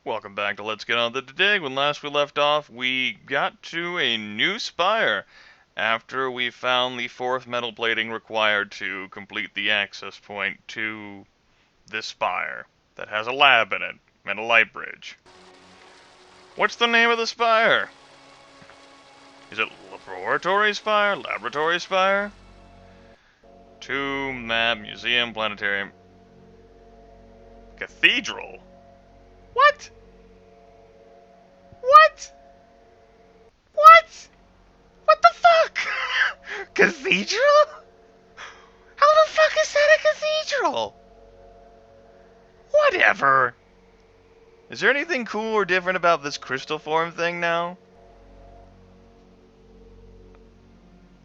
Welcome back to Let's Get On the Dig. When last we left off, we got to a new spire after we found the fourth metal plating required to complete the access point to this spire that has a lab in it and a light bridge. What's the name of the spire? Is it Laboratory Spire? Laboratory Spire? Tomb, map, museum, planetarium, cathedral? What? What? What? What the fuck? Cathedral? How the fuck is that a cathedral? Whatever. Is there anything cool or different about this crystal form thing now?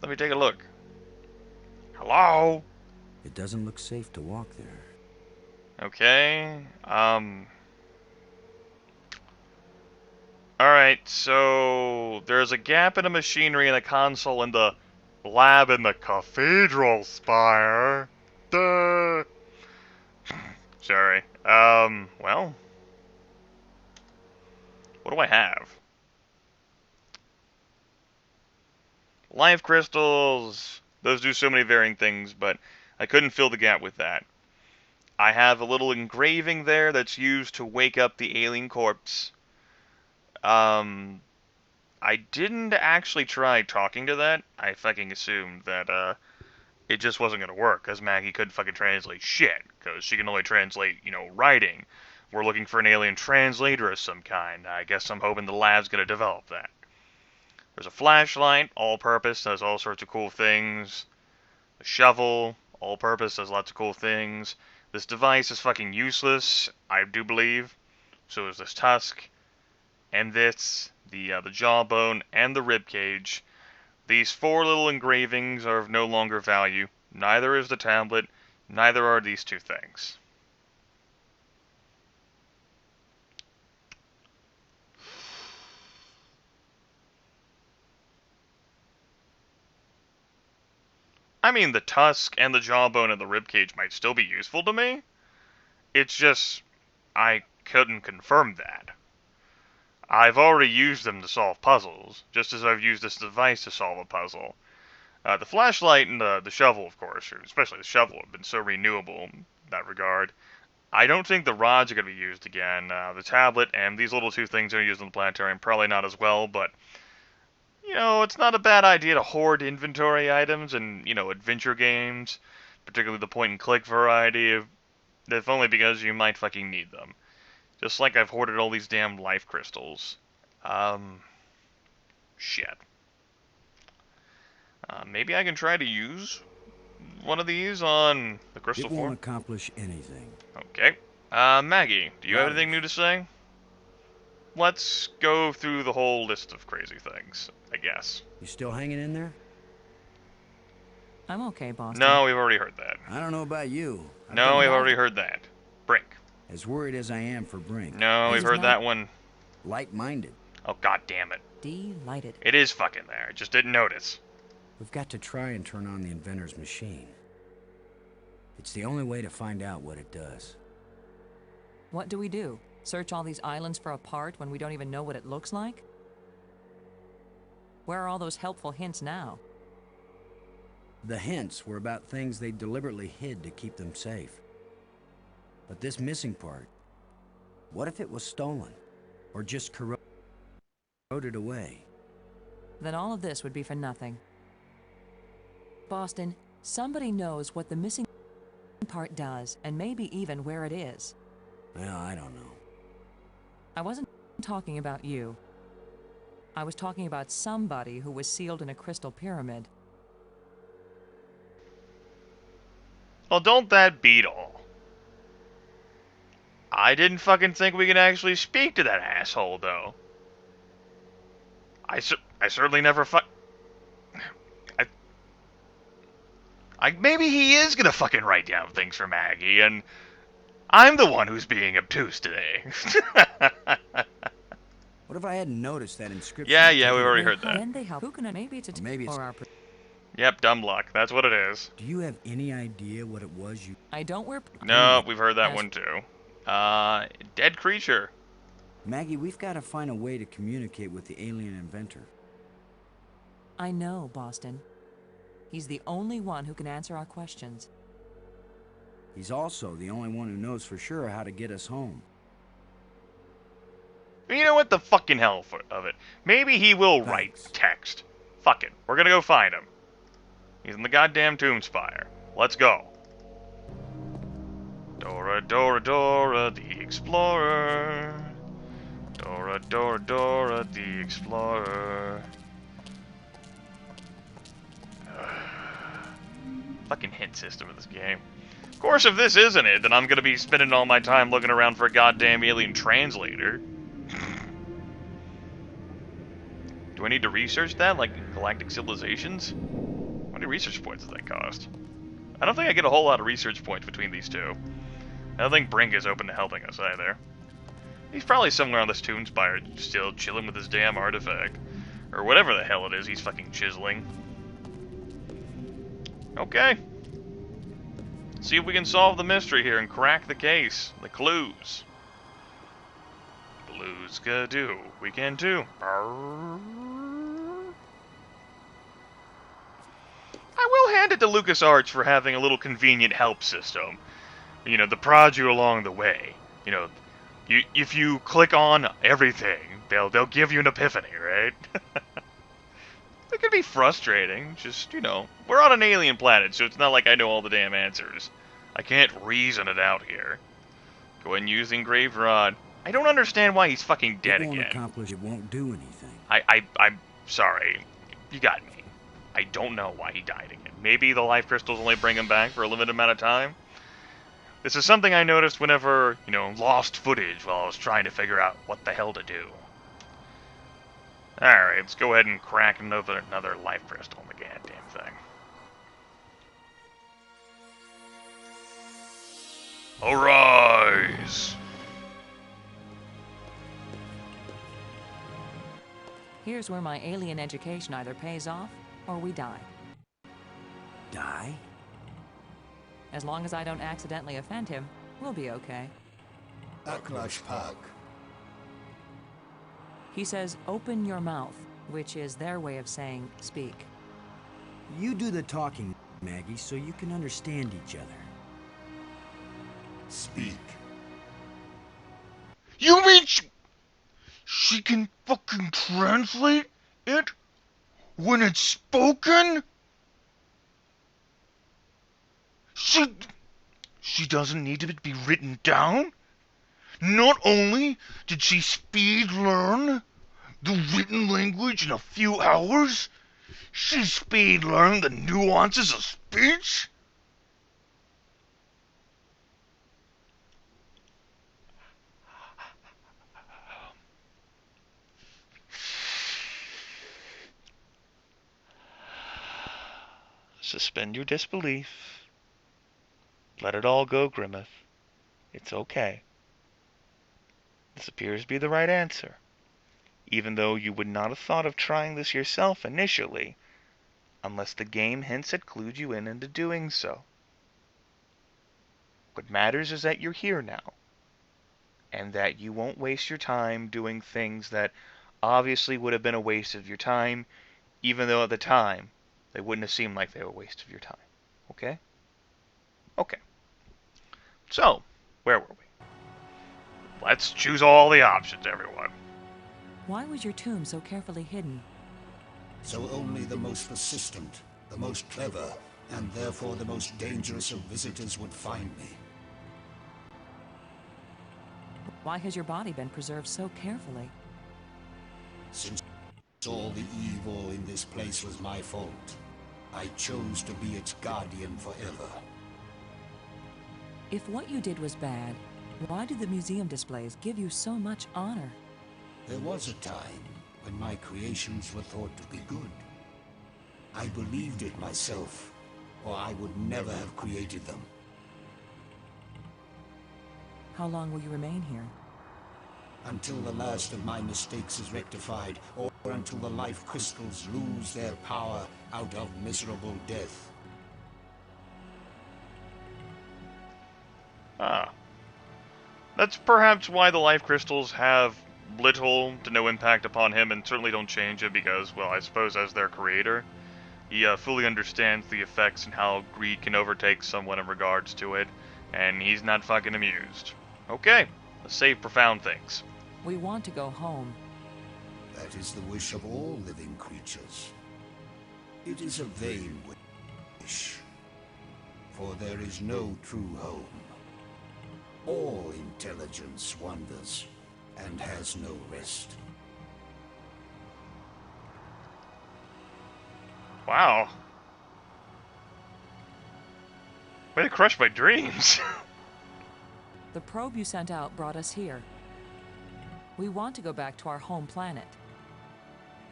Let me take a look. Hello? It doesn't look safe to walk there. Okay, Alright, so there's a gap in the machinery and a console in the lab in the cathedral spire. Duh. Sorry. Well. What do I have? Life crystals. Those do so many varying things, but I couldn't fill the gap with that. I have a little engraving there that's used to wake up the alien corpse. I didn't actually try talking to that. I fucking assumed that, it just wasn't gonna work, because Maggie couldn't fucking translate shit, because she can only translate, writing. We're looking for an alien translator of some kind. I guess I'm hoping the lab's gonna develop that. There's a flashlight, all-purpose, does all sorts of cool things. A shovel, all-purpose, does lots of cool things. This device is fucking useless, I do believe. So is this tusk, and this, the jawbone, and the rib cage. These four little engravings are of no longer value. Neither is the tablet. Neither are these two things. I mean, the tusk and the jawbone and the ribcage might still be useful to me. It's just, I couldn't confirm that. I've already used them to solve puzzles, just as I've used this device to solve a puzzle. The flashlight and the shovel, of course, or especially the shovel, have been so renewable in that regard. I don't think the rods are going to be used again. The tablet and these little two things are used in the planetarium, probably not as well, but it's not a bad idea to hoard inventory items in, adventure games, particularly the point-and-click variety, if only because you might fucking need them. Just like I've hoarded all these damn life crystals. Shit. Maybe I can try to use one of these on the crystal It won't form? accomplish anything. Okay. Maggie, do you have anything new to say? Let's go through the whole list of crazy things, I guess. You still hanging in there? I'm okay, Boston. No, we've already heard that. I don't know about you. No, we've already heard that. Brink. As worried as I am for Brink. No, we've heard that one. Light-minded. Oh, god damn it. Delighted. It is fucking there. I just didn't notice. We've got to try and turn on the inventor's machine. It's the only way to find out what it does. What do we do? Search all these islands for a part when we don't even know what it looks like? Where are all those helpful hints now? The hints were about things they deliberately hid to keep them safe. But this missing part, what if it was stolen? Or just corroded away? Then all of this would be for nothing. Boston, somebody knows what the missing part does, and maybe even where it is. Well, I don't know. I wasn't talking about you. I was talking about somebody who was sealed in a crystal pyramid. Well, don't that beat all? I didn't fucking think we could actually speak to that asshole, though. I certainly never maybe he is gonna fucking write down things for Maggie, and I'm the one who's being obtuse today. What if I hadn't noticed that inscription? Yeah, we've already heard How that. can they help? Who can maybe it's Maybe it's- or our Yep, dumb luck. That's what it is. Do you have any idea what it was you... I don't wear... No, we've heard that one too. Dead creature. Maggie, we've got to find a way to communicate with the alien inventor. I know, Boston. He's the only one who can answer our questions. He's also the only one who knows for sure how to get us home. You know what? The fucking hell of it. Maybe he will write Thanks. text. Fuck it. We're gonna go find him. He's in the goddamn tomb spire. Let's go. Dora, Dora, Dora, the Explorer. Dora, Dora, Dora, the Explorer. Fucking hint system of this game. Of course, if this isn't it, then I'm gonna be spending all my time looking around for a goddamn alien translator. Do I need to research that, like galactic civilizations? How many research points does that cost? I don't think I get a whole lot of research points between these two. I don't think Brink is open to helping us either. He's probably somewhere on this tomb spire, still chilling with his damn artifact. Or whatever the hell it is he's fucking chiseling. Okay. See if we can solve the mystery here and crack the case. The clues. Blues can do. We can too. I will hand it to LucasArts for having a little convenient help system. You know, to prod you along the way. You know, if you click on everything, they'll give you an epiphany, right? It can be frustrating. Just, you know, we're on an alien planet, so it's not like I know all the damn answers. I can't reason it out here. Go ahead and use the engraved rod. I don't understand why he's fucking dead It won't again. accomplish. It won't do anything. I'm sorry. You got me. I don't know why he died again. Maybe the life crystals only bring him back for a limited amount of time? This is something I noticed whenever, you know, lost footage while I was trying to figure out what the hell to do. Alright, let's go ahead and crack another life crystal in the goddamn thing. Arise! Here's where my alien education either pays off or we die. Die? As long as I don't accidentally offend him, we'll be okay. Aklash Park. He says, open your mouth, which is their way of saying speak. You do the talking, Maggie, so you can understand each other. Speak. You mean she can fucking translate it when it's spoken? She doesn't need to be written down? Not only did she speed learn the written language in a few hours, she speed learned the nuances of speech? Suspend your disbelief. Let it all go, Grimith. It's okay. This appears to be the right answer, even though you would not have thought of trying this yourself initially, unless the game hints had clued you in into doing so. What matters is that you're here now, and that you won't waste your time doing things that obviously would have been a waste of your time, even though at the time they wouldn't have seemed like they were a waste of your time. Okay? Okay. So, where were we? Let's choose all the options, everyone. Why was your tomb so carefully hidden? So only the most persistent, the most clever, and therefore the most dangerous of visitors would find me. Why has your body been preserved so carefully? Since all the evil in this place was my fault, I chose to be its guardian forever. If what you did was bad, why did the museum displays give you so much honor? There was a time when my creations were thought to be good. I believed it myself, or I would never have created them. How long will you remain here? Until the last of my mistakes is rectified, or until the life crystals lose their power out of miserable death. Ah. That's perhaps why the life crystals have little to no impact upon him, and certainly don't change it because, well, I suppose as their creator, he fully understands the effects and how greed can overtake someone in regards to it, and he's not fucking amused. Okay, let's say profound things. We want to go home. That is the wish of all living creatures. It is a vain wish, for there is no true home. All intelligence wanders and has no rest. Wow. Way to crush my dreams. The probe you sent out brought us here. We want to go back to our home planet.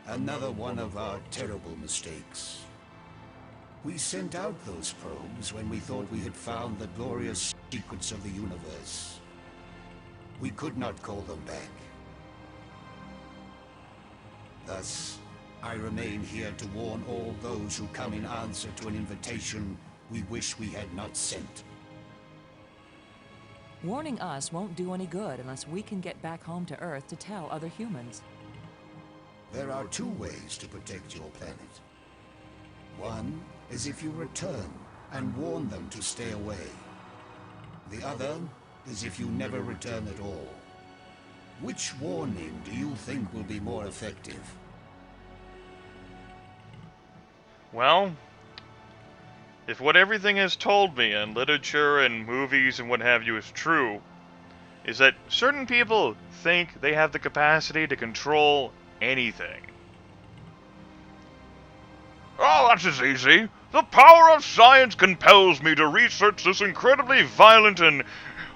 Another one of our terrible mistakes. We sent out those probes when we thought we had found the glorious secrets of the universe. We could not call them back. Thus, I remain here to warn all those who come in answer to an invitation we wish we had not sent. Warning us won't do any good unless we can get back home to Earth to tell other humans. There are two ways to protect your planet. One is if you return and warn them to stay away. The other is if you never return at all. Which warning do you think will be more effective? Well, if what everything has told me in literature and movies and what have you is true, is that certain people think they have the capacity to control anything. Oh, that's just easy. The power of science compels me to research this incredibly violent and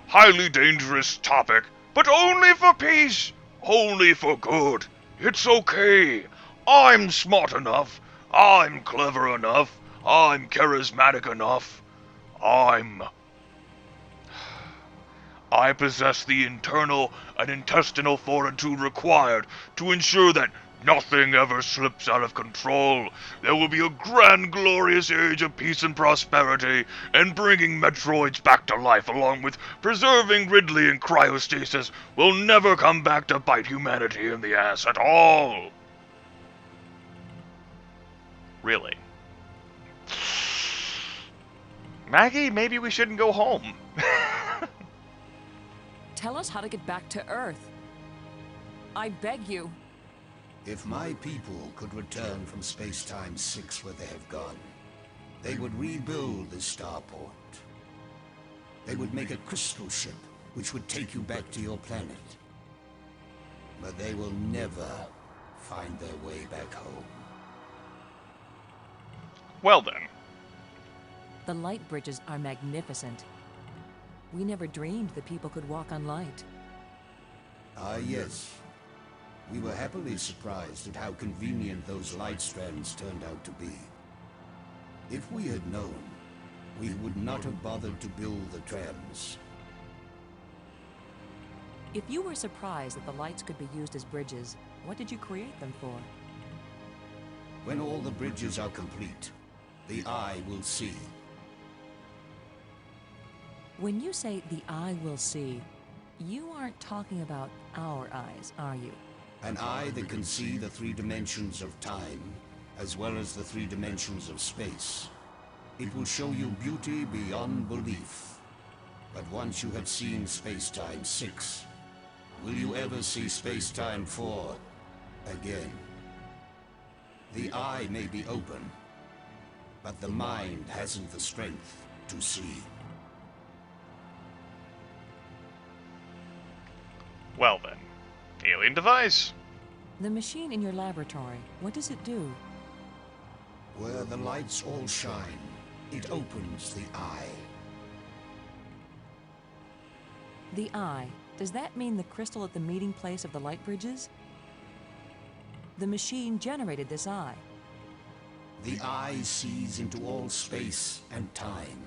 highly dangerous topic, but only for peace, only for good. It's okay. I'm smart enough. I'm clever enough. I'm charismatic enough. I possess the internal and intestinal fortitude required to ensure that nothing ever slips out of control. There will be a grand, glorious age of peace and prosperity, and bringing Metroids back to life along with preserving Ridley in cryostasis will never come back to bite humanity in the ass at all. Really? Maggie, maybe we shouldn't go home. Tell us how to get back to Earth. I beg you. If my people could return from Space-Time 6 where they have gone, they would rebuild the starport. They would make a crystal ship which would take you back to your planet. But they will never find their way back home. Well then. The light bridges are magnificent. We never dreamed that people could walk on light. Ah, yes. We were happily surprised at how convenient those light strands turned out to be. If we had known, we would not have bothered to build the trams. If you were surprised that the lights could be used as bridges, what did you create them for? When all the bridges are complete, the eye will see. When you say the eye will see, you aren't talking about our eyes, are you? An eye that can see the 3 dimensions of time, as well as the 3 dimensions of space. It will show you beauty beyond belief. But once you have seen Space-Time 6, will you ever see Space-Time 4 again? The eye may be open, but the mind hasn't the strength to see. Well then. Alien device. The machine in your laboratory, what does it do? Where the lights all shine, it opens the eye. The eye, does that mean the crystal at the meeting place of the light bridges? The machine generated this eye. The eye sees into all space and time,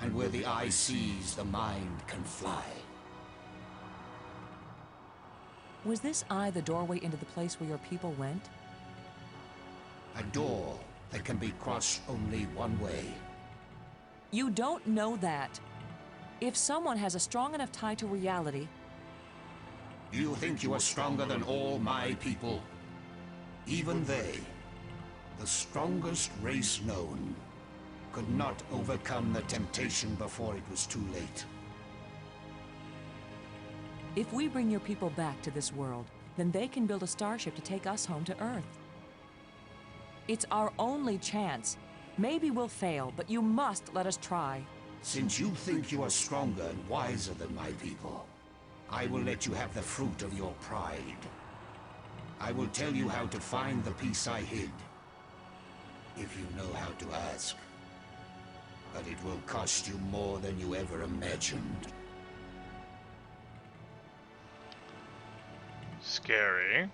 and where the eye sees, the mind can fly. Was this eye the doorway into the place where your people went? A door that can be crossed only one way. You don't know that. If someone has a strong enough tie to reality, Do you think you are stronger than all my people? Even they, the strongest race known, could not overcome the temptation before it was too late. If we bring your people back to this world, then they can build a starship to take us home to Earth. It's our only chance. Maybe we'll fail, but you must let us try. Since you think you are stronger and wiser than my people, I will let you have the fruit of your pride. I will tell you how to find the piece I hid, if you know how to ask. But it will cost you more than you ever imagined. Scary.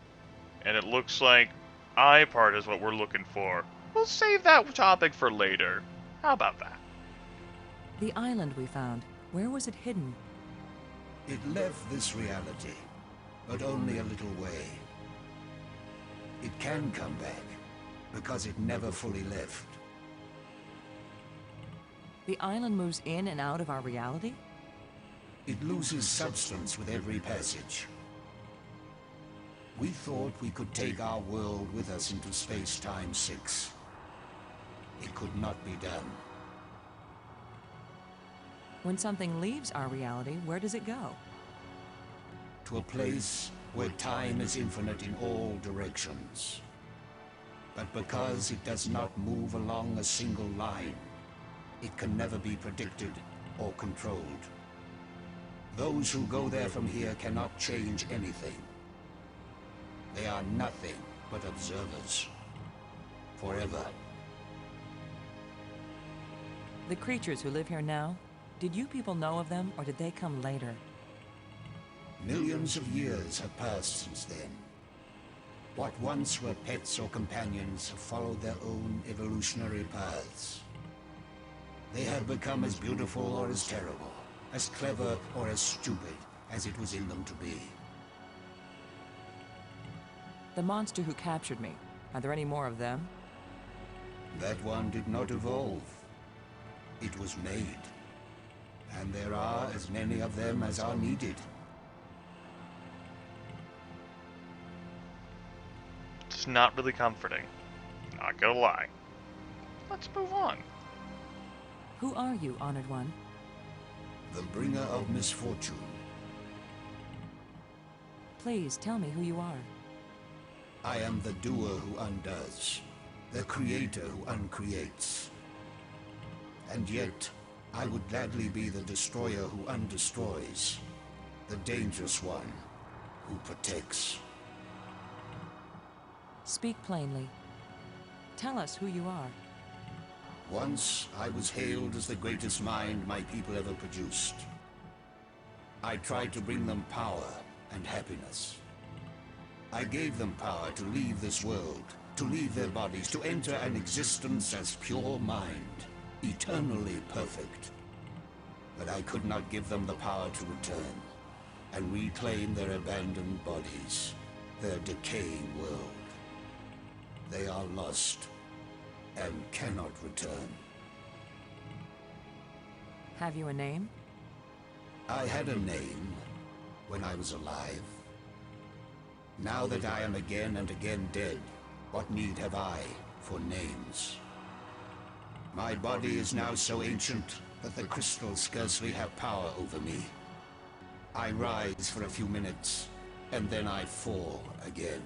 And it looks like eye part is what we're looking for. We'll save that topic for later. How about that? The island we found, where was it hidden? It left this reality, but only a little way. It can come back, because it never fully left. The island moves in and out of our reality? It loses substance with every passage. We thought we could take our world with us into space-time 6. It could not be done. When something leaves our reality, where does it go? To a place where time is infinite in all directions. But because it does not move along a single line, it can never be predicted or controlled. Those who go there from here cannot change anything. They are nothing but observers. Forever. The creatures who live here now, did you people know of them, or did they come later? Millions of years have passed since then. What once were pets or companions have followed their own evolutionary paths. They have become as beautiful or as terrible, as clever or as stupid as it was in them to be. The monster who captured me, are there any more of them? That one did not evolve. It was made. And there are as many of them as are needed. It's not really comforting. Not gonna lie. Let's move on. Who are you, Honored One? The bringer of misfortune. Please tell me who you are. I am the doer who undoes, the creator who uncreates. And yet, I would gladly be the destroyer who undestroys, the dangerous one who protects. Speak plainly. Tell us who you are. Once, I was hailed as the greatest mind my people ever produced. I tried to bring them power and happiness. I gave them power to leave this world, to leave their bodies, to enter an existence as pure mind, eternally perfect. But I could not give them the power to return and reclaim their abandoned bodies, their decaying world. They are lost and cannot return. Have you a name? I had a name when I was alive. Now that I am again and again dead, what need have I for names? My body is now so ancient that the crystals scarcely have power over me. I rise for a few minutes, and then I fall again.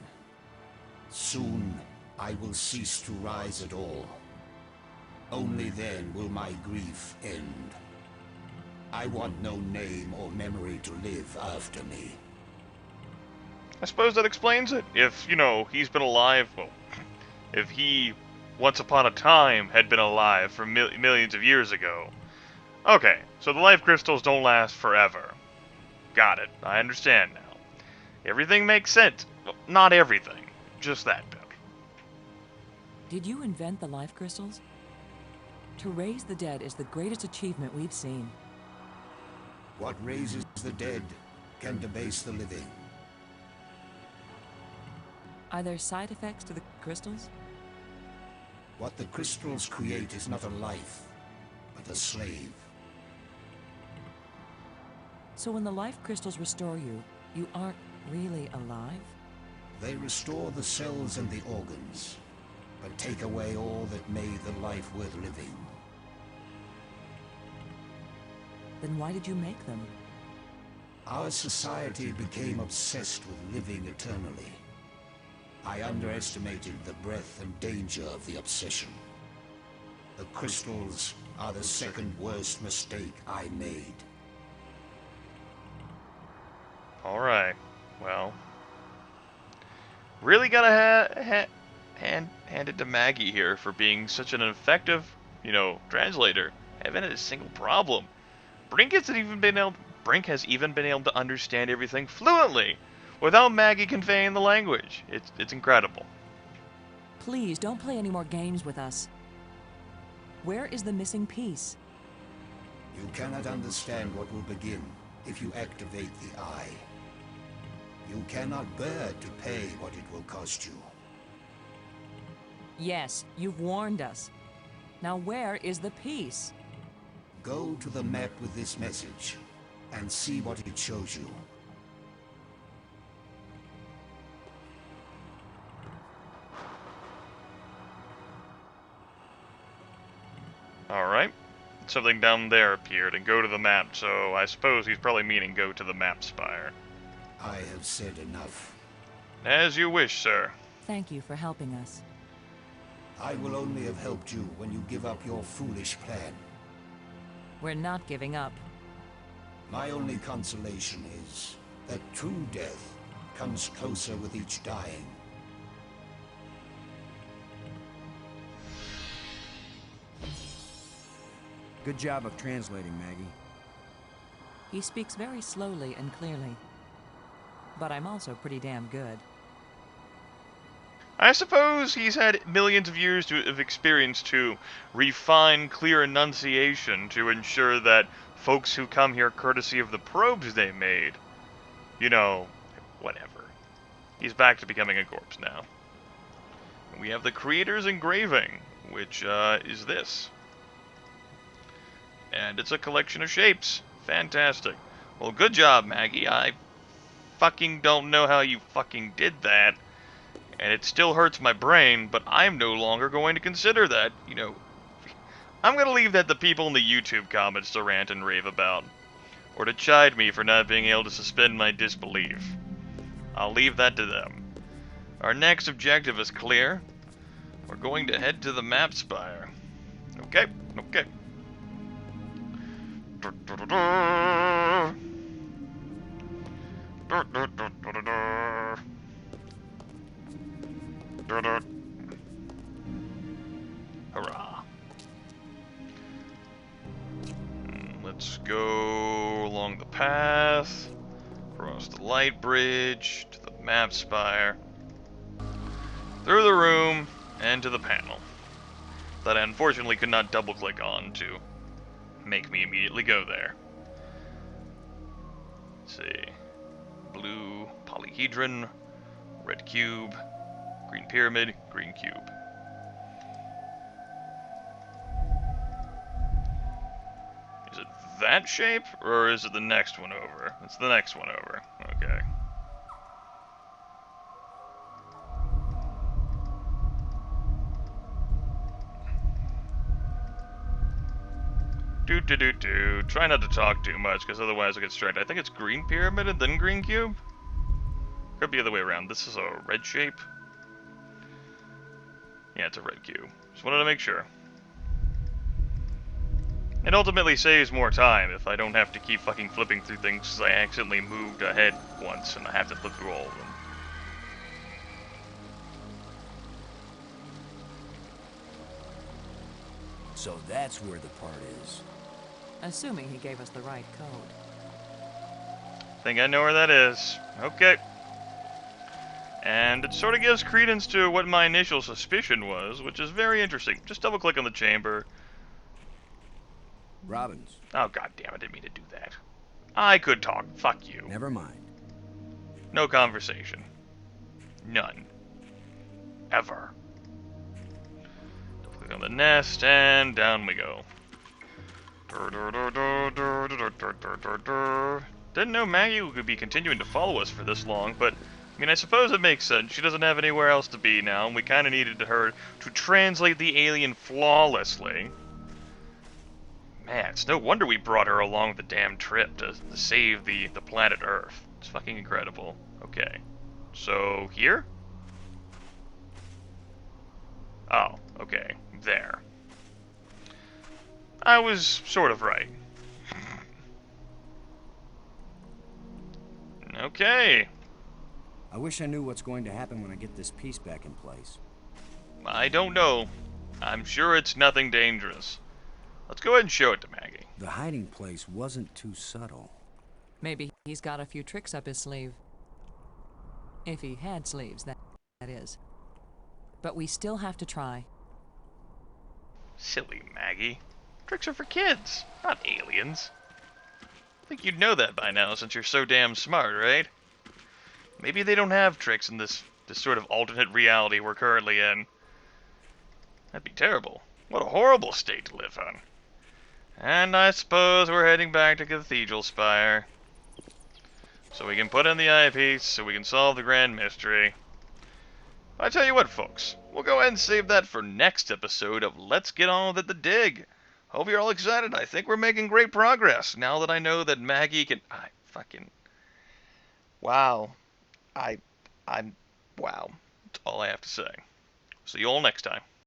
Soon, I will cease to rise at all. Only then will my grief end. I want no name or memory to live after me. I suppose that explains it. If, he's been alive, well, if he, once upon a time, had been alive for millions of years ago. Okay, so the life crystals don't last forever. Got it. I understand now. Everything makes sense. Well, not everything. Just that bit. Did you invent the life crystals? To raise the dead is the greatest achievement we've seen. What raises the dead can debase the living. Are there side effects to the crystals? What the crystals create is not a life, but a slave. So when the life crystals restore you, You aren't really alive? They restore the cells and the organs, but take away all that made the life worth living. Then why did you make them? Our society became obsessed with living eternally. I underestimated the breadth and danger of the obsession. The crystals are the second worst mistake I made. Alright, well. Really gotta hand it to Maggie here for being such an effective, translator. Haven't had a single problem. Brink has even been able to understand everything fluently without Maggie conveying the language. It's incredible. Please, don't play any more games with us. Where is the missing piece? You cannot understand what will begin if you activate the eye. You cannot bear to pay what it will cost you. Yes, you've warned us. Now where is the piece? Go to the map with this message and see what it shows you. Alright. Something down there appeared and go to the map, so I suppose he's probably meaning go to the map spire. I have said enough. As you wish, sir. Thank you for helping us. I will only have helped you when you give up your foolish plan. We're not giving up. My only consolation is that true death comes closer with each dying. Good job of translating, Maggie. He speaks very slowly and clearly. But I'm also pretty damn good. I suppose he's had millions of years of experience to refine clear enunciation to ensure that folks who come here courtesy of the probes they made, whatever. He's back to becoming a corpse now. We have the creator's engraving, which is this. And it's a collection of shapes. Fantastic. Well, good job, Maggie. I fucking don't know how you fucking did that. And it still hurts my brain, but I'm no longer going to consider that, I'm going to leave that to people in the YouTube comments to rant and rave about. Or to chide me for not being able to suspend my disbelief. I'll leave that to them. Our next objective is clear. We're going to head to the map spire. Okay. Hurrah. Let's go along the path, across the light bridge, to the map spire, through the room, and to the panel that I unfortunately could not double click on to make me immediately go there. Let's see. Blue polyhedron, red cube, green pyramid, green cube. Is it that shape, or is it the next one over? It's the next one over. Okay. Try not to talk too much, because otherwise I'll get distracted. I think it's green pyramid and then green cube? Could be the other way around. This is a red shape. Yeah, it's a red cube. Just wanted to make sure. It ultimately saves more time if I don't have to keep fucking flipping through things because I accidentally moved ahead once and I have to flip through all of them. So that's where the part is. Assuming he gave us the right code. Think I know where that is. Okay. And it sort of gives credence to what my initial suspicion was, which is very interesting. Just double click on the chamber. Robbins. Oh god damn, I didn't mean to do that. I could talk. Fuck you. Never mind. No conversation. None. Ever. Double click on the nest, and down we go. Didn't know Maggie would be continuing to follow us for this long, but I mean, I suppose it makes sense. She doesn't have anywhere else to be now, and we kind of needed her to translate the alien flawlessly. Man, it's no wonder we brought her along the damn trip to save the planet Earth. It's fucking incredible. Okay. So, here? Oh, okay. There. I was sort of right. Okay. I wish I knew what's going to happen when I get this piece back in place. I don't know. I'm sure it's nothing dangerous. Let's go ahead and show it to Maggie. The hiding place wasn't too subtle. Maybe he's got a few tricks up his sleeve. If he had sleeves, that is. But we still have to try. Silly Maggie. Tricks are for kids, not aliens. I think you'd know that by now since you're so damn smart, right? Maybe they don't have tricks in this sort of alternate reality we're currently in. That'd be terrible. What a horrible state to live in. And I suppose we're heading back to Cathedral Spire. So we can put in the eyepiece, so we can solve the grand mystery. I tell you what, folks. We'll go ahead and save that for next episode of Let's Get On With It, The Dig. Hope you're all excited. I think we're making great progress now that I know that Maggie can... Wow. I'm... Wow. That's all I have to say. See you all next time.